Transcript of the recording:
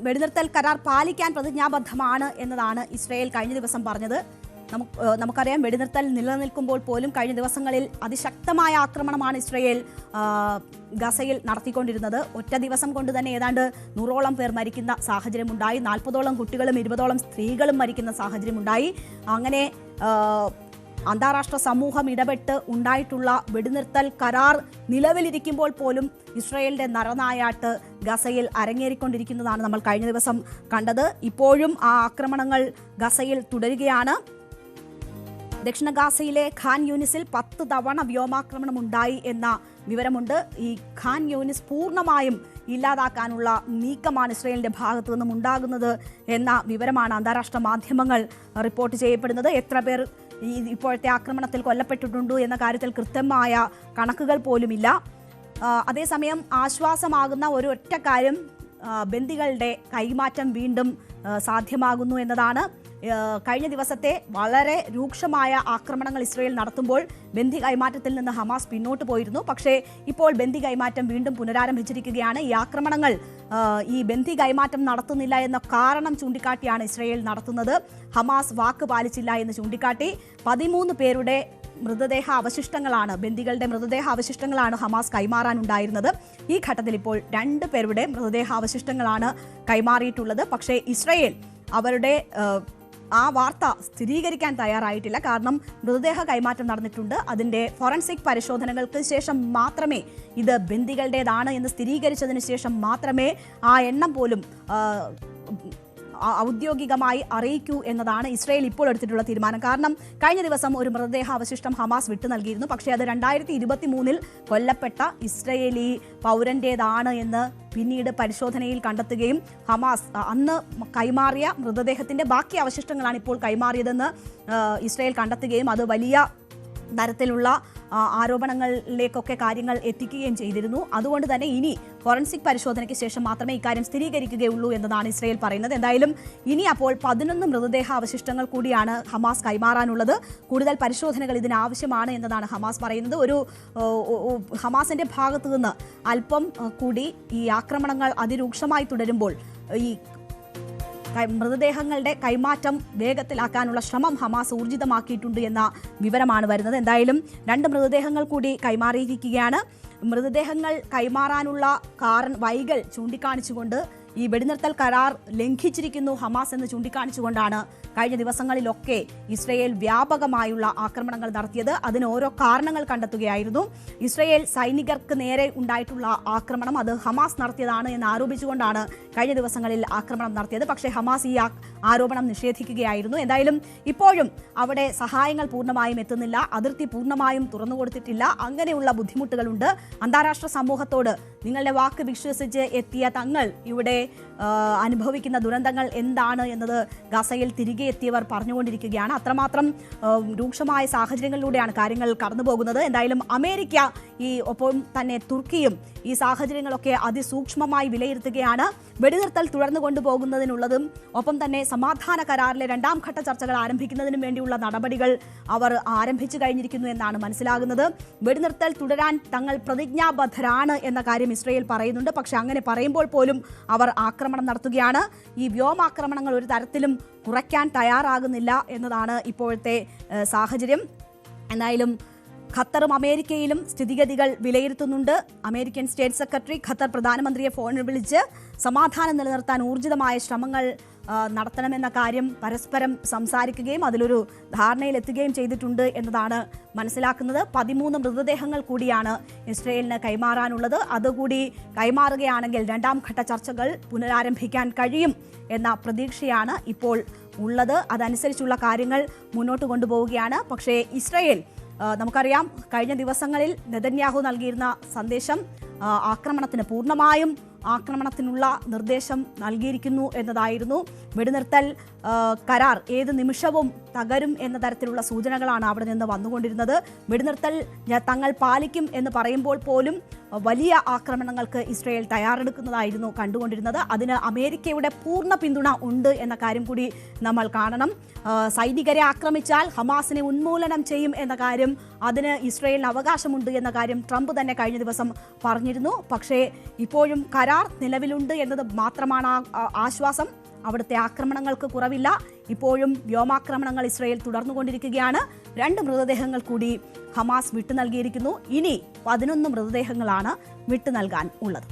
വെടിനിർത്തൽ കരാർ പാലിക്കാൻ പ്രതിജ്ഞാബദ്ധമാണ് എന്നതാണ് ഇസ്രയേൽ കഴിഞ്ഞ ദിവസം പറഞ്ഞത്. നമുക്കറിയാം, വെടിനിർത്തൽ നിലനിൽക്കുമ്പോൾ പോലും കഴിഞ്ഞ ദിവസങ്ങളിൽ അതിശക്തമായ ആക്രമണമാണ് ഇസ്രയേൽ ഗസയിൽ നടത്തിക്കൊണ്ടിരുന്നത്. ഒറ്റ ദിവസം കൊണ്ട് തന്നെ ഏതാണ്ട് 100ഓളം പേർ മരിക്കുന്ന സാഹചര്യമുണ്ടായി. 40ഓളം കുട്ടികളും 20ഓളം സ്ത്രീകളും മരിക്കുന്ന സാഹചര്യമുണ്ടായി. അങ്ങനെ അന്താരാഷ്ട്ര സമൂഹം ഇടപെട്ട് ഉണ്ടായിട്ടുള്ള വെടിനിർത്തൽ കരാർ നിലവിലിരിക്കുമ്പോൾ പോലും ഇസ്രയേലിന്റെ നരനായാട്ട് ഗസയിൽ അരങ്ങേറിക്കൊണ്ടിരിക്കുന്നതാണ് നമ്മൾ കഴിഞ്ഞ ദിവസം കണ്ടത്. ഇപ്പോഴും ആ ആക്രമണങ്ങൾ ഗസയിൽ തുടരുകയാണ്. ദക്ഷിണ ഗാസയിലെ ഖാൻ യൂനിസിൽ 10 തവണ വ്യോമാക്രമണം ഉണ്ടായി എന്ന വിവരമുണ്ട്. ഈ ഖാൻ യൂനിസ് പൂർണ്ണമായും ഇല്ലാതാക്കാനുള്ള നീക്കമാണ് ഇസ്രയേലിന്റെ ഭാഗത്തു നിന്നും ഉണ്ടാകുന്നത് എന്ന വിവരമാണ് അന്താരാഷ്ട്ര മാധ്യമങ്ങൾ റിപ്പോർട്ട് ചെയ്യപ്പെടുന്നത്. എത്ര പേർ ഇപ്പോഴത്തെ ആക്രമണത്തിൽ കൊല്ലപ്പെട്ടിട്ടുണ്ട് എന്ന കാര്യത്തിൽ കൃത്യമായ കണക്കുകൾ പോലുമില്ല. അതേസമയം ആശ്വാസമാകുന്ന ഒരു ഒറ്റ കാര്യം, ബന്ദികളുടെ കൈമാറ്റം വീണ്ടും സാധ്യമാകുന്നു എന്നതാണ്. കഴിഞ്ഞ ദിവസത്തെ വളരെ രൂക്ഷമായ ആക്രമണങ്ങൾ ഇസ്രയേൽ നടത്തുമ്പോൾ ബന്ദി കൈമാറ്റത്തിൽ നിന്ന് ഹമാസ് പിന്നോട്ട് പോയിരുന്നു. പക്ഷേ ഇപ്പോൾ ബന്ദി കൈമാറ്റം വീണ്ടും പുനരാരംഭിച്ചിരിക്കുകയാണ്. ഈ ആക്രമണങ്ങൾ ഈ ബന്ദി കൈമാറ്റം നടത്തുന്നില്ല എന്ന കാരണം ചൂണ്ടിക്കാട്ടിയാണ് ഇസ്രയേൽ നടത്തുന്നത്. ഹമാസ് വാക്ക് പാലിച്ചില്ല എന്ന് ചൂണ്ടിക്കാട്ടി 13 പേരുടെ മൃതദേഹ അവശിഷ്ടങ്ങളാണ്, ബന്ദികളുടെ മൃതദേഹ അവശിഷ്ടങ്ങളാണ് ഹമാസ് കൈമാറാനുണ്ടായിരുന്നത്. ഈ ഘട്ടത്തിൽ ഇപ്പോൾ 2 പേരുടെ മൃതദേഹ അവശിഷ്ടങ്ങളാണ് കൈമാറിയിട്ടുള്ളത്. പക്ഷേ ഇസ്രയേൽ അവരുടെ ആ വാർത്ത സ്ഥിരീകരിക്കാൻ തയ്യാറായിട്ടില്ല. കാരണം മൃതദേഹ കൈമാറ്റം നടന്നിട്ടുണ്ട്. അതിൻ്റെ ഫോറൻസിക് പരിശോധനകൾക്ക് ശേഷം മാത്രമേ ഇത് ബന്ദികളുടേതാണ് എന്ന് സ്ഥിരീകരിച്ചതിന് ശേഷം മാത്രമേ ആ എണ്ണം പോലും ഔദ്യോഗികമായി അറിയിക്കൂ എന്നതാണ് ഇസ്രയേൽ ഇപ്പോൾ എടുത്തിട്ടുള്ള തീരുമാനം. കാരണം കഴിഞ്ഞ ദിവസം ഒരു മൃതദേഹ അവശിഷ്ടം ഹമാസ് വിട്ടു നൽകിയിരുന്നു. പക്ഷേ അത് 2023 കൊല്ലപ്പെട്ട ഇസ്രയേലി പൗരൻ്റേതാണ് എന്ന് പിന്നീട് പരിശോധനയിൽ കണ്ടെത്തുകയും ഹമാസ് അന്ന് കൈമാറിയ മൃതദേഹത്തിൻ്റെ ബാക്കി അവശിഷ്ടങ്ങളാണ് ഇപ്പോൾ കൈമാറിയതെന്ന് ഇസ്രയേൽ കണ്ടെത്തുകയും അത് വലിയ തരത്തിലുള്ള ആരോപണങ്ങളിലേക്കൊക്കെ കാര്യങ്ങൾ എത്തിക്കുകയും ചെയ്തിരുന്നു. അതുകൊണ്ട് തന്നെ ഇനി ഫോറൻസിക് പരിശോധനയ്ക്ക് ശേഷം മാത്രമേ ഇക്കാര്യം സ്ഥിരീകരിക്കുകയുള്ളൂ എന്നതാണ് ഇസ്രയേൽ പറയുന്നത്. എന്തായാലും ഇനി അപ്പോൾ 11 മൃതദേഹ അവശിഷ്ടങ്ങൾ കൂടിയാണ് ഹമാസ് കൈമാറാനുള്ളത്. കൂടുതൽ പരിശോധനകൾ ഇതിനാവശ്യമാണ് എന്നതാണ് ഹമാസ് പറയുന്നത്. ഒരു ഹമാസിന്റെ ഭാഗത്തു നിന്ന് അല്പം കൂടി ഈ ആക്രമണങ്ങൾ അതിരൂക്ഷമായി തുടരുമ്പോൾ ഈ മൃതദേഹങ്ങളുടെ കൈമാറ്റം വേഗത്തിലാക്കാനുള്ള ശ്രമം ഹമാസ് ഊർജിതമാക്കിയിട്ടുണ്ട് എന്ന വിവരമാണ് വരുന്നത്. എന്തായാലും 2 മൃതദേഹങ്ങൾ കൂടി കൈമാറിയിരിക്കുകയാണ്. മൃതദേഹങ്ങൾ കൈമാറാനുള്ള വൈകൽ ചൂണ്ടിക്കാണിച്ചുകൊണ്ട് ഈ വെടിനിർത്തൽ കരാർ ലംഘിച്ചിരിക്കുന്നു ഹമാസ് എന്ന് ചൂണ്ടിക്കാണിച്ചുകൊണ്ടാണ് കഴിഞ്ഞ ദിവസങ്ങളിലൊക്കെ ഇസ്രയേൽ വ്യാപകമായുള്ള ആക്രമണങ്ങൾ നടത്തിയത്. അതിന് ഓരോ കാരണങ്ങൾ കണ്ടെത്തുകയായിരുന്നു. ഇസ്രയേൽ സൈനികർക്ക് നേരെ ഉണ്ടായിട്ടുള്ള ആക്രമണം അത് ഹമാസ് നടത്തിയതാണ് എന്ന് ആരോപിച്ചുകൊണ്ടാണ് കഴിഞ്ഞ ദിവസങ്ങളിൽ ആക്രമണം നടത്തിയത്. പക്ഷേ ഹമാസ് ഈ ആരോപണം നിഷേധിക്കുകയായിരുന്നു. എന്തായാലും ഇപ്പോഴും അവിടെ സഹായങ്ങൾ പൂർണ്ണമായും എത്തുന്നില്ല, അതിർത്തി പൂർണ്ണമായും തുറന്നുകൊടുത്തിട്ടില്ല. അങ്ങനെയുള്ള ബുദ്ധിമുട്ടുകളുണ്ട്. അന്താരാഷ്ട്ര സമൂഹത്തോട് നിങ്ങളുടെ വാക്ക് വിശ്വസിച്ച് എത്തിയ തങ്ങൾ ഇവിടെ അനുഭവിക്കുന്ന ദുരന്തങ്ങൾ എന്താണ് എന്നത് ഗസയിൽ തിരികെ എത്തിയവർ പറഞ്ഞുകൊണ്ടിരിക്കുകയാണ്. അത്രമാത്രം രൂക്ഷമായ സാഹചര്യങ്ങളിലൂടെയാണ് കാര്യങ്ങൾ കടന്നുപോകുന്നത്. എന്തായാലും അമേരിക്ക ഒപ്പം തന്നെ തുർക്കിയും ഈ സാഹചര്യങ്ങളൊക്കെ അതിസൂക്ഷ്മമായി വിലയിരുത്തുകയാണ്. വെടിനിർത്തൽ തുടർന്നു കൊണ്ടുപോകുന്നതിനുള്ളതും ഒപ്പം തന്നെ സമാധാന കരാറിലെ 2ാം ഘട്ട ചർച്ചകൾ ആരംഭിക്കുന്നതിനും വേണ്ടിയുള്ള നടപടികൾ അവർ ആരംഭിച്ചു കഴിഞ്ഞിരിക്കുന്നു എന്നാണ് മനസ്സിലാകുന്നത്. വെടിനിർത്തൽ തുടരാൻ തങ്ങൾ പ്രതിജ്ഞാബദ്ധരാണ് എന്ന കാര്യം ഇസ്രയേൽ പറയുന്നുണ്ട്. പക്ഷെ അങ്ങനെ പറയുമ്പോൾ പോലും അവർ ആക്രമണം നടത്തുകയാണ്. ഈ വ്യോമാക്രമണങ്ങൾ ഒരു തരത്തിലും കുറയ്ക്കാൻ തയ്യാറാകുന്നില്ല എന്നതാണ് ഇപ്പോഴത്തെ സാഹചര്യം. എന്തായാലും ഖത്തറും അമേരിക്കയിലും സ്ഥിതിഗതികൾ വിലയിരുത്തുന്നുണ്ട്. അമേരിക്കൻ സ്റ്റേറ്റ് സെക്രട്ടറി ഖത്തർ പ്രധാനമന്ത്രിയെ ഫോണിൽ വിളിച്ച് സമാധാനം നിലനിർത്താൻ ഊർജിതമായ ശ്രമങ്ങൾ നടത്തണമെന്ന കാര്യം പരസ്പരം സംസാരിക്കുകയും അതിലൊരു ധാരണയിലെത്തുകയും ചെയ്തിട്ടുണ്ട് എന്നതാണ് മനസ്സിലാക്കുന്നത്. 13 മൃതദേഹങ്ങൾ കൂടിയാണ് ഇസ്രയേലിന് കൈമാറാനുള്ളത്. അതുകൂടി കൈമാറുകയാണെങ്കിൽ 2ാം ഘട്ട ചർച്ചകൾ പുനരാരംഭിക്കാൻ കഴിയും എന്ന പ്രതീക്ഷയാണ് ഇപ്പോൾ ഉള്ളത്. അതനുസരിച്ചുള്ള കാര്യങ്ങൾ മുന്നോട്ട് കൊണ്ടുപോവുകയാണ്. പക്ഷേ ഇസ്രയേൽ നമുക്കറിയാം, കഴിഞ്ഞ ദിവസങ്ങളിൽ നെതന്യാഹു നൽകിയിരുന്ന സന്ദേശം പൂർണ്ണമായും ആക്രമണത്തിനുള്ള നിർദ്ദേശം നൽകിയിരിക്കുന്നു എന്നതായിരുന്നു. വെടിനിർത്തൽ കരാർ ഏത് നിമിഷവും തകരും എന്ന തരത്തിലുള്ള സൂചനകളാണ് അവിടെ നിന്ന് വന്നുകൊണ്ടിരുന്നത്. വെടിനിർത്തൽ തങ്ങൾ പാലിക്കും എന്ന് പറയുമ്പോൾ പോലും വലിയ ആക്രമണങ്ങൾക്ക് ഇസ്രയേൽ തയ്യാറെടുക്കുന്നതായിരുന്നു കണ്ടുകൊണ്ടിരുന്നത്. അതിന് അമേരിക്കയുടെ പൂർണ്ണ പിന്തുണ ഉണ്ട് എന്ന കാര്യം കൂടി നമ്മൾ കാണണം. സൈനികരെ ആക്രമിച്ചാൽ ഹമാസിനെ ഉന്മൂലനം ചെയ്യും എന്ന കാര്യം, അതിന് ഇസ്രയേലിന് അവകാശമുണ്ട് എന്ന കാര്യം ട്രംപ് തന്നെ കഴിഞ്ഞ ദിവസം പറഞ്ഞിരുന്നു. പക്ഷേ ഇപ്പോഴും കരാർ നിലവിലുണ്ട് എന്നത് മാത്രമാണ് ആശ്വാസം. അവിടുത്തെ ആക്രമണങ്ങൾക്ക് കുറവില്ല. ഇപ്പോഴും വ്യോമാക്രമണങ്ങൾ ഇസ്രയേൽ തുടർന്നുകൊണ്ടിരിക്കുകയാണ്. 2 മൃതദേഹങ്ങൾ കൂടി ഹമാസ് വിട്ടു നൽകിയിരിക്കുന്നു. ഇനി 11 മൃതദേഹങ്ങളാണ് വിട്ടു നൽകാൻ ഉള്ളത്.